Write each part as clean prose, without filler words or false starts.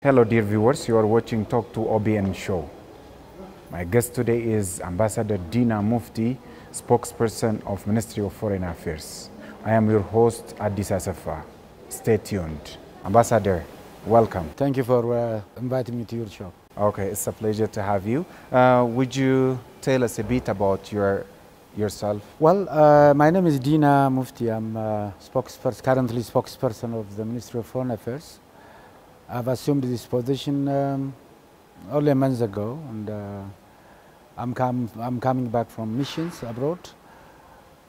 Hello dear viewers, you are watching Talk to OBN show. My guest today is Ambassador Dina Mufti, spokesperson of Ministry of Foreign Affairs. I am your host, Addis Asafa. Stay tuned. Ambassador, welcome. Thank you for inviting me to your show. Okay, it's a pleasure to have you. Would you tell us a bit about yourself? Well, my name is Dina Mufti. I'm currently spokesperson of the Ministry of Foreign Affairs. I've assumed this position only a month ago, and I'm coming back from missions abroad.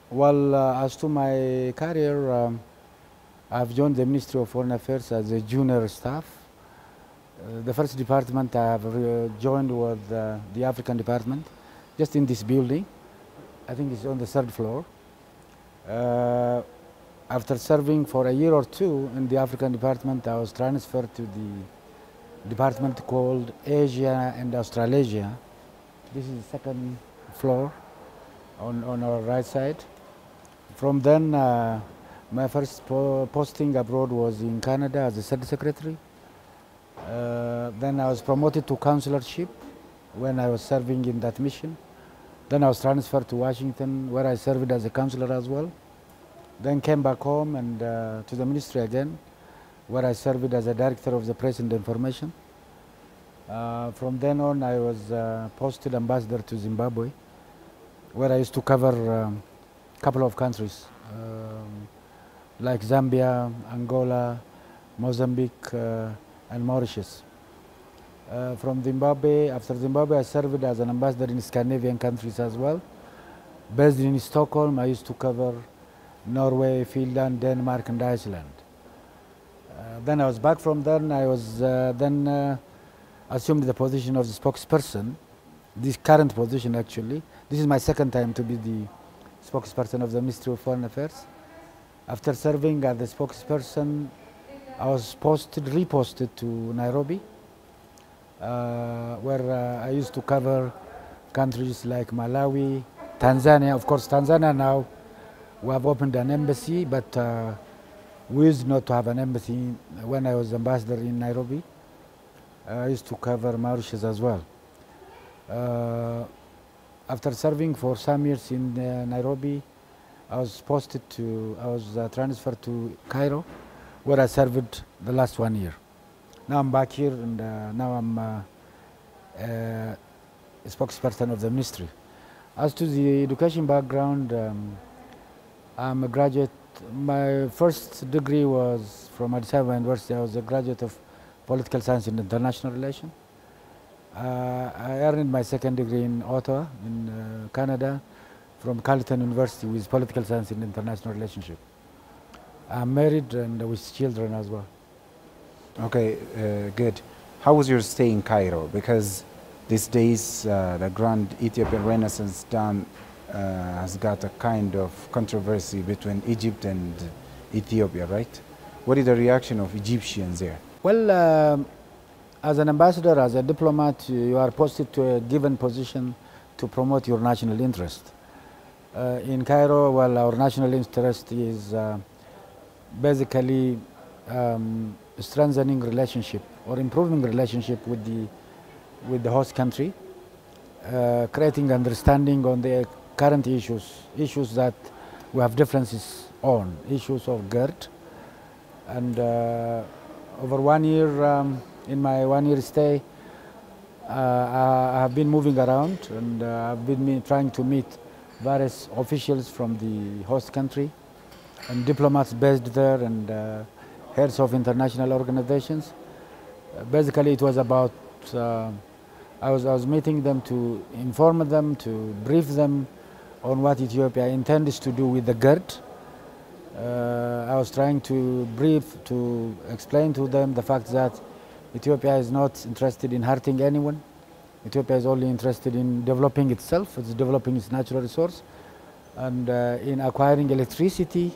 Well, as to my career, I've joined the Ministry of Foreign Affairs as a junior staff. The first department I have joined was the African department, just in this building. I think it's on the third floor. After serving for a year or two in the African department, I was transferred to the department called Asia and Australasia. This is the second floor on our right side. From then, my first posting abroad was in Canada as a third secretary. Then I was promoted to consularship when I was serving in that mission. Then I was transferred to Washington, where I served as a consular as well. Then came back home and to the ministry again, where I served as a director of the press and information. From then on, I was posted ambassador to Zimbabwe, where I used to cover a couple of countries, like Zambia, Angola, Mozambique, and Mauritius. From Zimbabwe, after Zimbabwe, I served as an ambassador in Scandinavian countries as well. Based in Stockholm, I used to cover Norway, Finland, Denmark, and Iceland. Then I was back from there, and I was assumed the position of the spokesperson, this current position actually. This is my second time to be the spokesperson of the Ministry of Foreign Affairs. After serving as the spokesperson, I was reposted to Nairobi, where I used to cover countries like Malawi, Tanzania. Of course, Tanzania now, we have opened an embassy, but we used not to have an embassy when I was ambassador in Nairobi. I used to cover Mauritius as well. After serving for some years in Nairobi, I was transferred to Cairo, where I served the last 1 year. Now I'm back here, and now I'm a spokesperson of the ministry. As to the education background, I'm a graduate. My first degree was from Addis Ababa University. I was a graduate of political science and international relations. I earned my second degree in Ottawa, in Canada, from Carleton University with political science and international relationship. I'm married and with children as well. Okay, good. How was your stay in Cairo? Because these days the Grand Ethiopian Renaissance Dam has got a kind of controversy between Egypt and Ethiopia, right? What is the reaction of Egyptians there? Well, as an ambassador, as a diplomat, you are posted to a given position to promote your national interest. In Cairo, well, our national interest is basically strengthening relationship or improving relationship with the host country, creating understanding on the current issues that we have differences on, issues of GERD. And over 1 year, in my 1 year stay, I have been moving around, and I've been trying to meet various officials from the host country and diplomats based there, and heads of international organizations. Basically, it was about, I was meeting them to inform them, to brief them on what Ethiopia intends to do with the GERD. I was trying to explain to them the fact that Ethiopia is not interested in hurting anyone. Ethiopia is only interested in developing itself, it's developing its natural resource, and in acquiring electricity,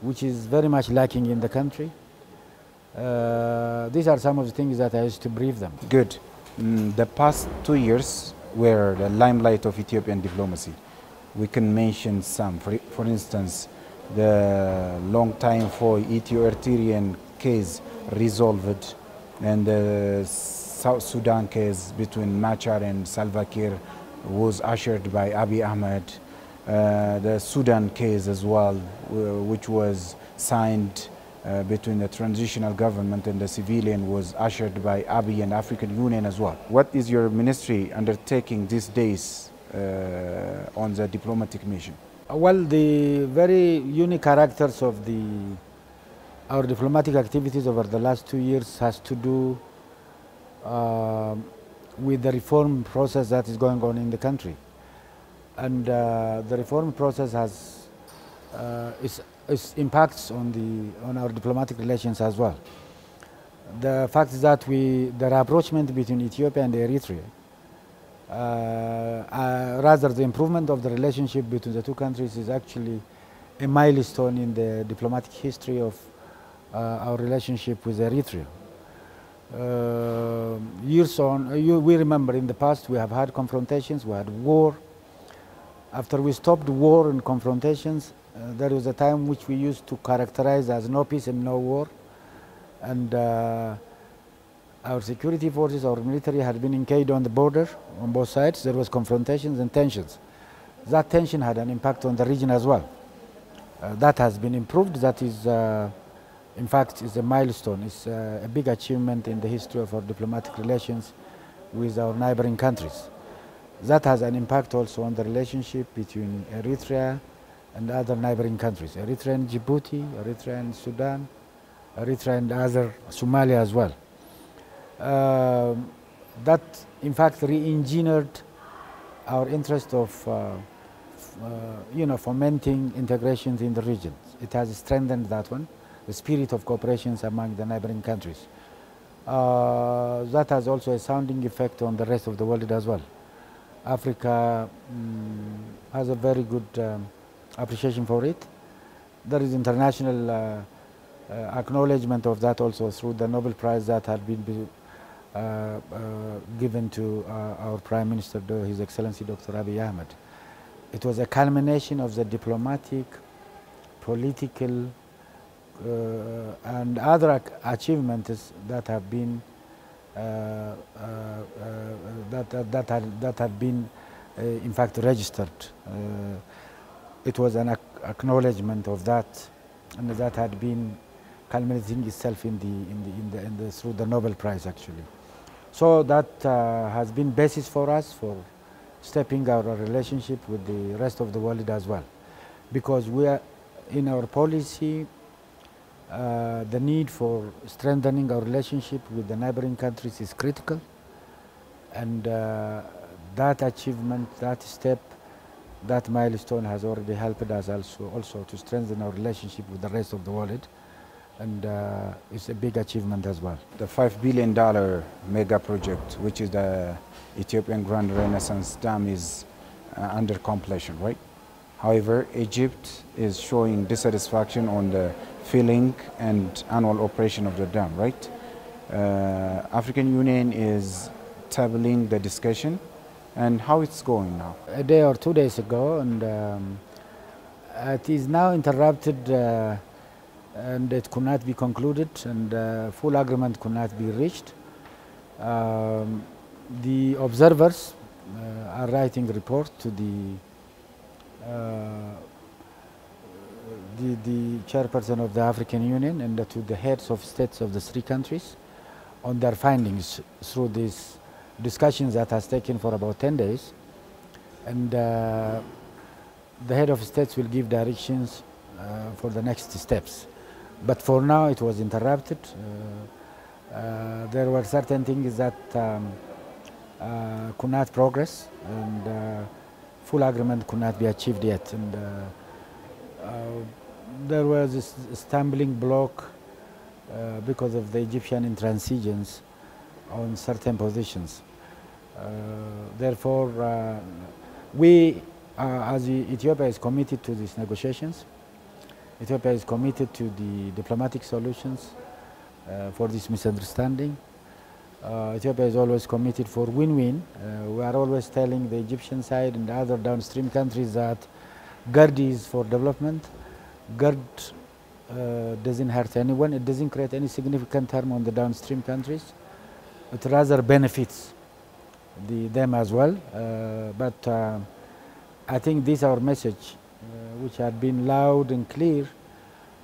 which is very much lacking in the country. These are some of the things that I used to brief them. Good. The past 2 years were the limelight of Ethiopian diplomacy. We can mention some. For instance, the long time for Ethio-Eritrean case resolved and the South Sudan case between Machar and Salva Kiir was ushered by Abiy Ahmed. The Sudan case as well, which was signed between the transitional government and the civilian, was ushered by Abiy and African Union as well. What is your ministry undertaking these days on the diplomatic mission? Well, the very unique characters of our diplomatic activities over the last 2 years has to do with the reform process that is going on in the country. And the reform process has its impacts on our diplomatic relations as well. The fact is that the rapprochement between Ethiopia and Eritrea, rather the improvement of the relationship between the two countries, is actually a milestone in the diplomatic history of our relationship with Eritrea. Years on, we remember in the past we have had confrontations, we had war. After we stopped war and confrontations, there was a time which we used to characterize as no peace and no war. And our security forces, our military had been engaged on the border on both sides. There was confrontations and tensions. That tension had an impact on the region as well. That has been improved. That is, in fact, is a milestone. It's a big achievement in the history of our diplomatic relations with our neighboring countries. That has an impact also on the relationship between Eritrea and other neighboring countries. Eritrea and Djibouti, Eritrea and Sudan, Eritrea and other, Somalia as well. That, in fact, re-engineered our interest of fomenting integrations in the region. It has strengthened that one, the spirit of cooperation among the neighboring countries. That has also a sounding effect on the rest of the world as well. Africa has a very good appreciation for it. There is international acknowledgement of that also through the Nobel Prize that had been given to our Prime Minister, His Excellency Dr. Abiy Ahmed. It was a culmination of the diplomatic, political, and other achievements that have been that have been in fact registered. It was an acknowledgement of that, and that had been culminating itself through the Nobel Prize actually. So that has been basis for us for stepping our relationship with the rest of the world as well, because we are in our policy. The need for strengthening our relationship with the neighboring countries is critical, and that achievement, that step, that milestone has already helped us also to strengthen our relationship with the rest of the world, and it's a big achievement as well. The $5 billion mega project, which is the Ethiopian Grand Renaissance Dam, is under completion, right? However, Egypt is showing dissatisfaction on the filling and annual operation of the dam, right? African Union is tabling the discussion, and how it's going now? A day or 2 days ago, and it is now interrupted, and it could not be concluded, and full agreement could not be reached. The observers are writing a report to the chairperson of the African Union and to the heads of states of the 3 countries on their findings through these discussions that has taken for about 10 days. And the head of states will give directions for the next steps. But for now it was interrupted. There were certain things that could not progress, and full agreement could not be achieved yet. And there was this stumbling block because of the Egyptian intransigence on certain positions. Therefore, we, as Ethiopia, is committed to these negotiations. Ethiopia is committed to the diplomatic solutions for this misunderstanding. Ethiopia is always committed for win-win. We are always telling the Egyptian side and other downstream countries that GERD is for development. GERD doesn't hurt anyone. It doesn't create any significant harm on the downstream countries. It rather benefits them as well. But I think this our message, which had been loud and clear,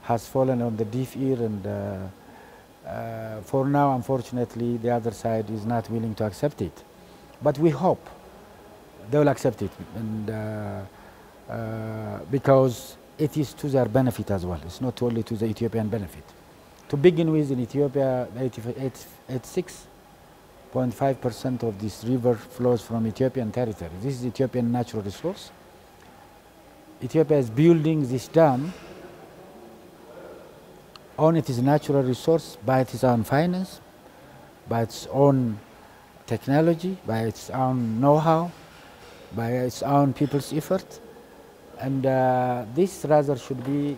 has fallen on the deaf ear, and for now, unfortunately, the other side is not willing to accept it. But we hope they will accept it, and because it is to their benefit as well. It's not only to the Ethiopian benefit. To begin with, in Ethiopia, 86.5% of this river flows from Ethiopian territory. This is Ethiopian natural resource. Ethiopia is building this dam on its natural resource by its own finance, by its own technology, by its own know-how, by its own people's effort. And this rather should be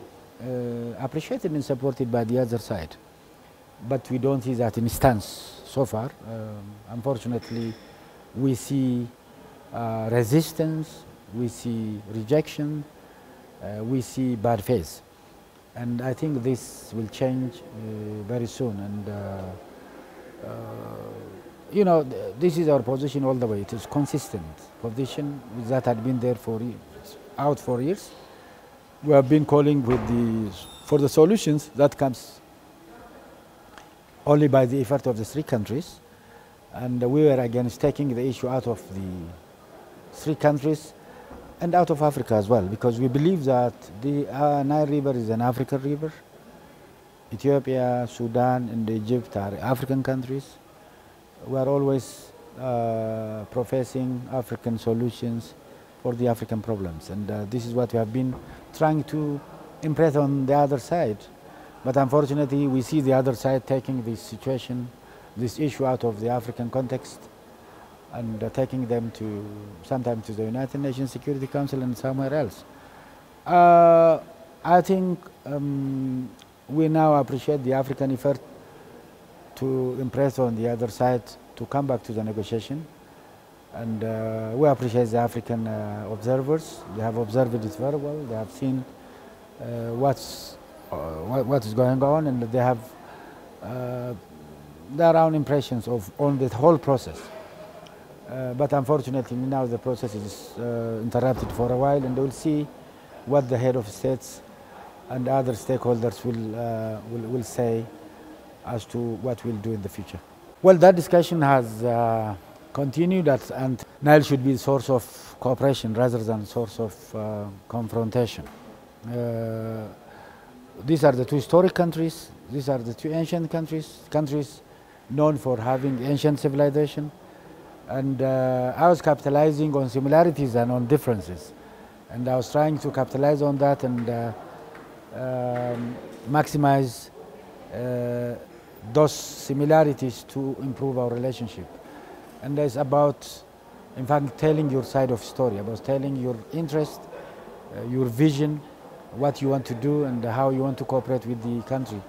appreciated and supported by the other side. But we don't see that in stance so far. Unfortunately, we see resistance, we see rejection, we see bad faith. And I think this will change very soon. And you know, this is our position all the way. It is consistent position that had been there for years. We have been calling for the solutions that comes only by the effort of the three countries, and we were against taking the issue out of the three countries and out of Africa as well, because we believe that the Nile River is an African river. Ethiopia, Sudan, and Egypt are African countries. We are always professing African solutions for the African problems, and this is what we have been trying to impress on the other side. But unfortunately, we see the other side taking this situation, this issue out of the African context, and taking them to sometimes to the United Nations Security Council and somewhere else. I think we now appreciate the African effort to impress on the other side to come back to the negotiation, and we appreciate the African observers. They have observed it very well. They have seen what is going on, and they have their own impressions on the whole process. But unfortunately, now the process is interrupted for a while, and we'll see what the head of states and other stakeholders will say as to what we'll do in the future. Well, that discussion has continued, and Nile should be a source of cooperation rather than a source of confrontation. These are the two historic countries. These are the two ancient countries known for having ancient civilization. And I was capitalizing on similarities and on differences. And I was trying to capitalize on that and maximize those similarities to improve our relationship. And it's about, in fact, telling your side of story, about telling your interest, your vision, what you want to do, and how you want to cooperate with the country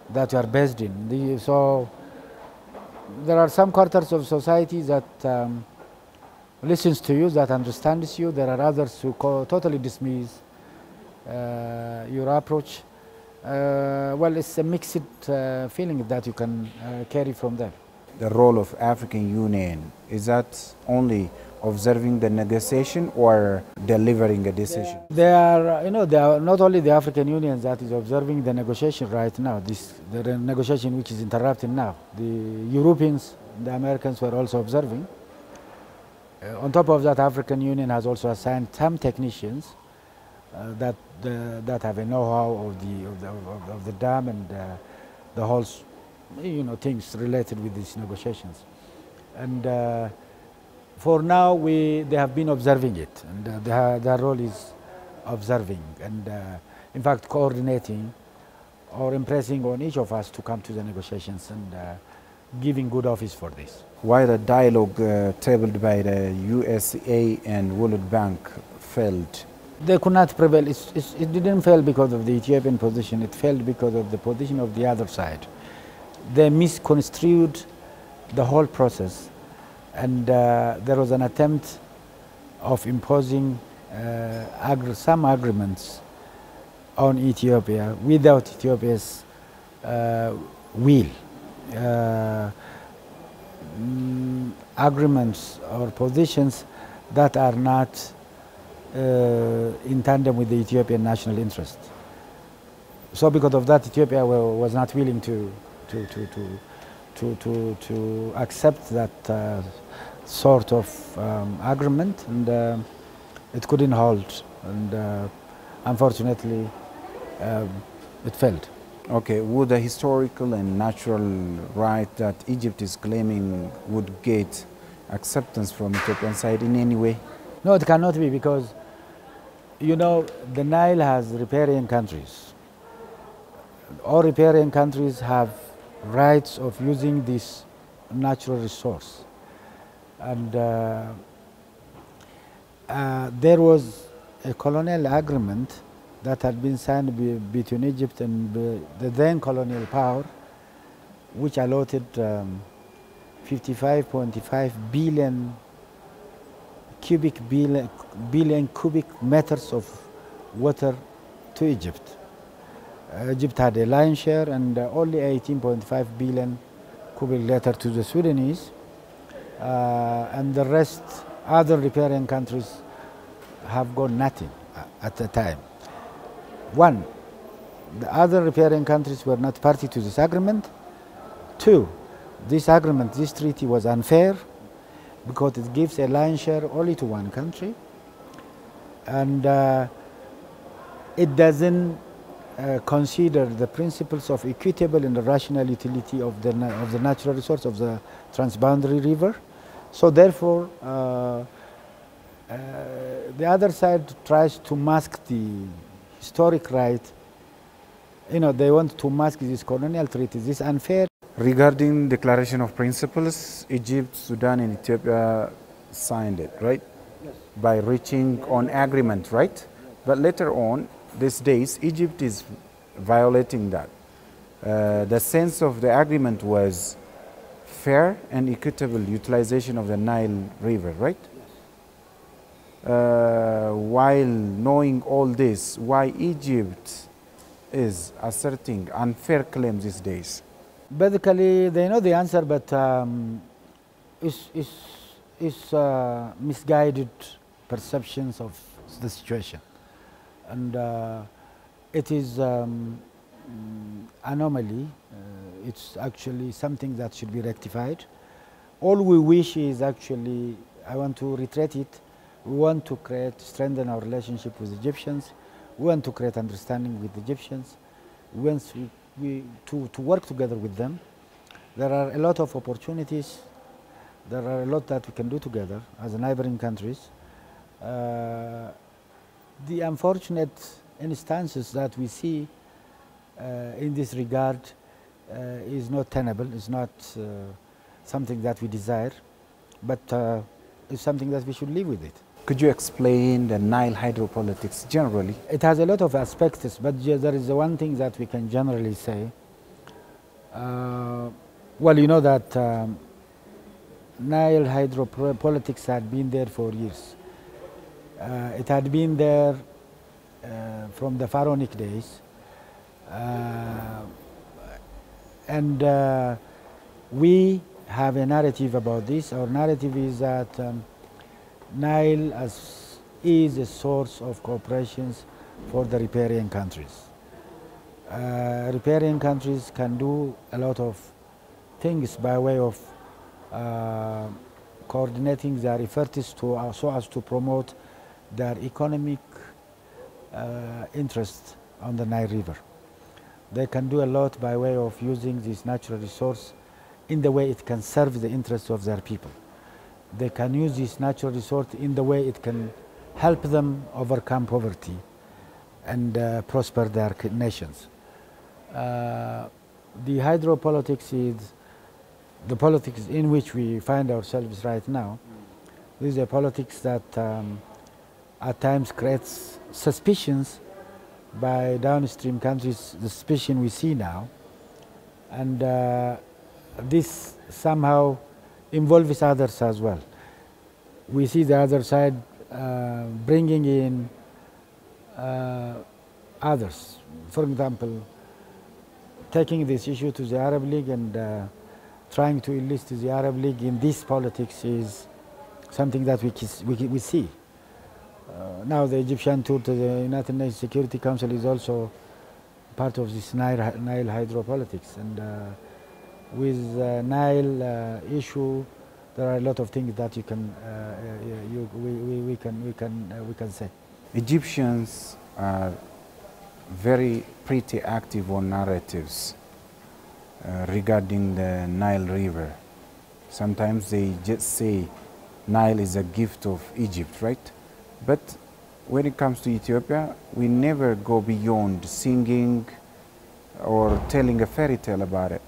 that you are based in. So there are some quarters of society that listens to you, that understands you. There are others who totally dismiss your approach. Well, it's a mixed feeling that you can carry from there. The role of African Union, is that only observing the negotiation or delivering a decision? They are not only the African Union that is observing the negotiation right now, the negotiation which is interrupted now. The Europeans, the Americans were also observing. On top of that, African Union has also assigned some technicians that have a know-how of the dam and the whole, things related with these negotiations. And for now, they have been observing it, and their role is observing and, in fact, coordinating or impressing on each of us to come to the negotiations and giving good office for this. Why the dialogue tabled by the USA and World Bank failed? They could not prevail. It didn't fail because of the Ethiopian position. It failed because of the position of the other side. They misconstrued the whole process, and there was an attempt of imposing some agreements on Ethiopia without Ethiopia's will. Uh, Agreements or positions that are not in tandem with the Ethiopian national interest. So because of that, Ethiopia was not willing to accept that sort of agreement, and it couldn't hold, and unfortunately it failed. Okay, would the historical and natural right that Egypt is claiming would get acceptance from Ethiopian side in any way? No, it cannot be, because you know the Nile has riparian countries. All riparian countries have rights of using this natural resource, and there was a colonial agreement that had been signed between Egypt and the then colonial power, which allotted 55.5 billion cubic meters of water to Egypt. Egypt had a lion's share, and only 18.5 billion cubic meter to the Sudanese, and the rest, other riparian countries, have got nothing at the time. One, the other riparian countries were not party to this agreement. Two, this agreement, this treaty was unfair because it gives a lion's share only to one country, and it doesn't consider the principles of equitable and rational utility of the natural resource of the transboundary river. So therefore, the other side tries to mask the historic right. You know, they want to mask this colonial treaty, this unfair. Regarding Declaration of Principles, Egypt, Sudan, and Ethiopia signed it, right? Yes. By reaching on agreement, right? But later on, these days, Egypt is violating that. The sense of the agreement was fair and equitable utilization of the Nile River, right? Yes. While knowing all this, why Egypt is asserting unfair claims these days? Basically, they know the answer, but it's misguided perceptions of the situation, and it is anomaly. It's actually something that should be rectified. All we wish is actually, I want to reiterate it, we want to strengthen our relationship with Egyptians. We want to create understanding with Egyptians. We want to work together with them. There are a lot of opportunities. There are a lot that we can do together as neighboring countries. The unfortunate instances that we see in this regard is not tenable, is not something that we desire, but it's something that we should live with it. Could you explain the Nile hydropolitics generally? It has a lot of aspects, but there is one thing that we can generally say. Well, you know that Nile hydropolitics had been there for years. It had been there from the pharaonic days. And we have a narrative about this. Our narrative is that Nile is a source of cooperations for the riparian countries. Riparian countries can do a lot of things by way of coordinating their efforts so as to promote their economic interest on the Nile River. They can do a lot by way of using this natural resource in the way it can serve the interests of their people. They can use this natural resource in the way it can help them overcome poverty and prosper their nations. The hydropolitics is the politics in which we find ourselves right now. This is a politics that at times creates suspicions by downstream countries, the suspicion we see now, and this somehow involves others as well. We see the other side bringing in others. For example, taking this issue to the Arab League and trying to enlist the Arab League in this politics is something that we see. Now the Egyptian tour to the United Nations Security Council is also part of this Nile hydropolitics, and with Nile issue, there are a lot of things that we can say. Egyptians are very pretty active on narratives regarding the Nile River. Sometimes they just say Nile is a gift of Egypt, right? But when it comes to Ethiopia, we never go beyond singing or telling a fairy tale about it.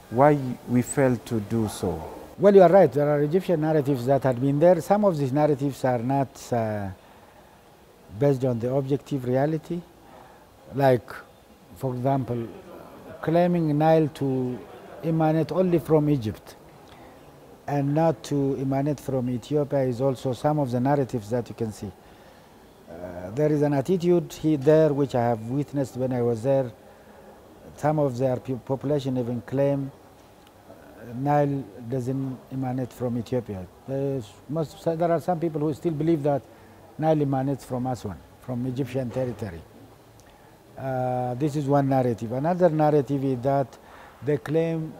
Why we failed to do so? Well, you are right. There are Egyptian narratives that had been there. Some of these narratives are not based on the objective reality. Like, for example, claiming Nile to emanate only from Egypt and not to emanate from Ethiopia is also some of the narratives that you can see. There is an attitude there which I have witnessed when I was there. Some of their population even claim Nile doesn't emanate from Ethiopia. There are some people who still believe that Nile emanates from Aswan, from Egyptian territory. This is one narrative. Another narrative is that they claim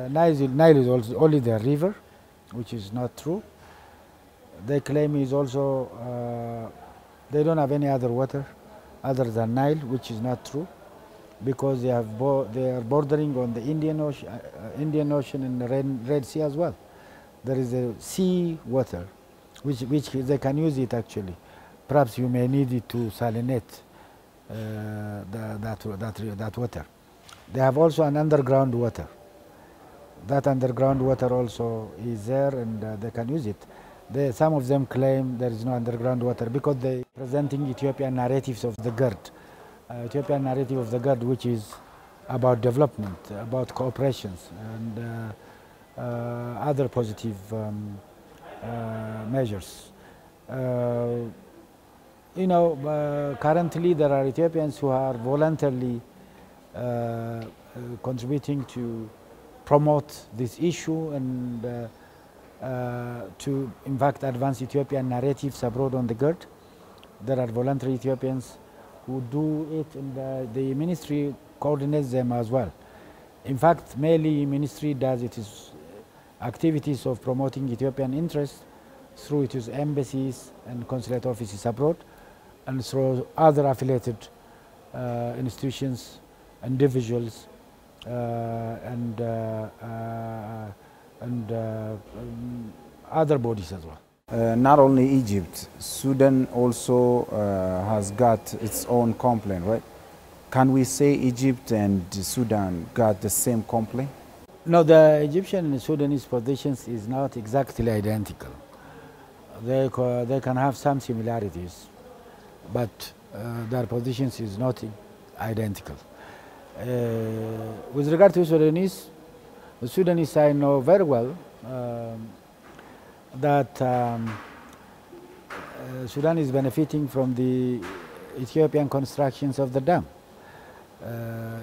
Nile is also only their river, which is not true. They claim is also they don't have any other water other than Nile, which is not true, because they are bordering on the Indian Ocean and the Red Sea as well. There is a sea water, which they can use it actually. Perhaps you may need it to salinate that water. They have also an underground water. That underground water also is there, and they can use it. Some of them claim there is no underground water because they are presenting Ethiopian narratives of the GERD. Ethiopian narrative of the GERD, which is about development, about cooperations, and other positive measures. Currently there are Ethiopians who are voluntarily contributing to promote this issue and to, in fact, advance Ethiopian narratives abroad on the GERD. There are voluntary Ethiopians who do it, and the ministry coordinates them as well. In fact, mainly ministry does its activities of promoting Ethiopian interests through its embassies and consulate offices abroad, and through other affiliated institutions, individuals, and other bodies as well. Not only Egypt, Sudan also has got its own complaint, right? Can we say Egypt and Sudan got the same complaint? No, the Egyptian and Sudanese positions is not exactly identical. They can have some similarities, but their positions is not identical. With regard to Sudanese, the Sudanese I know very well that Sudan is benefiting from the Ethiopian constructions of the dam.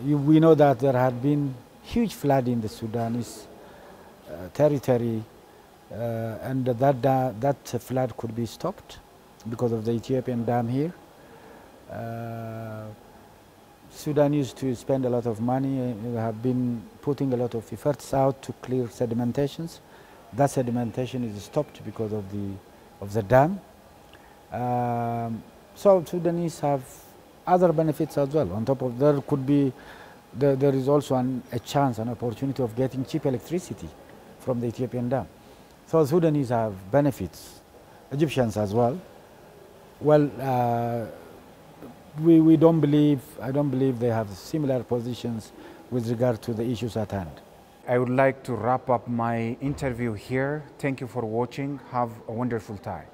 We know that there had been huge flood in the Sudanese territory, and that flood could be stopped because of the Ethiopian dam here. Sudan used to spend a lot of money. We have been putting a lot of efforts out to clear sedimentations. That sedimentation is stopped because of the dam. So Sudanese have other benefits as well. On top of there is also a chance, an opportunity of getting cheap electricity from the Ethiopian dam. So Sudanese have benefits, Egyptians as well. Well, I don't believe they have similar positions with regard to the issues at hand. I would like to wrap up my interview here. Thank you for watching. Have a wonderful time.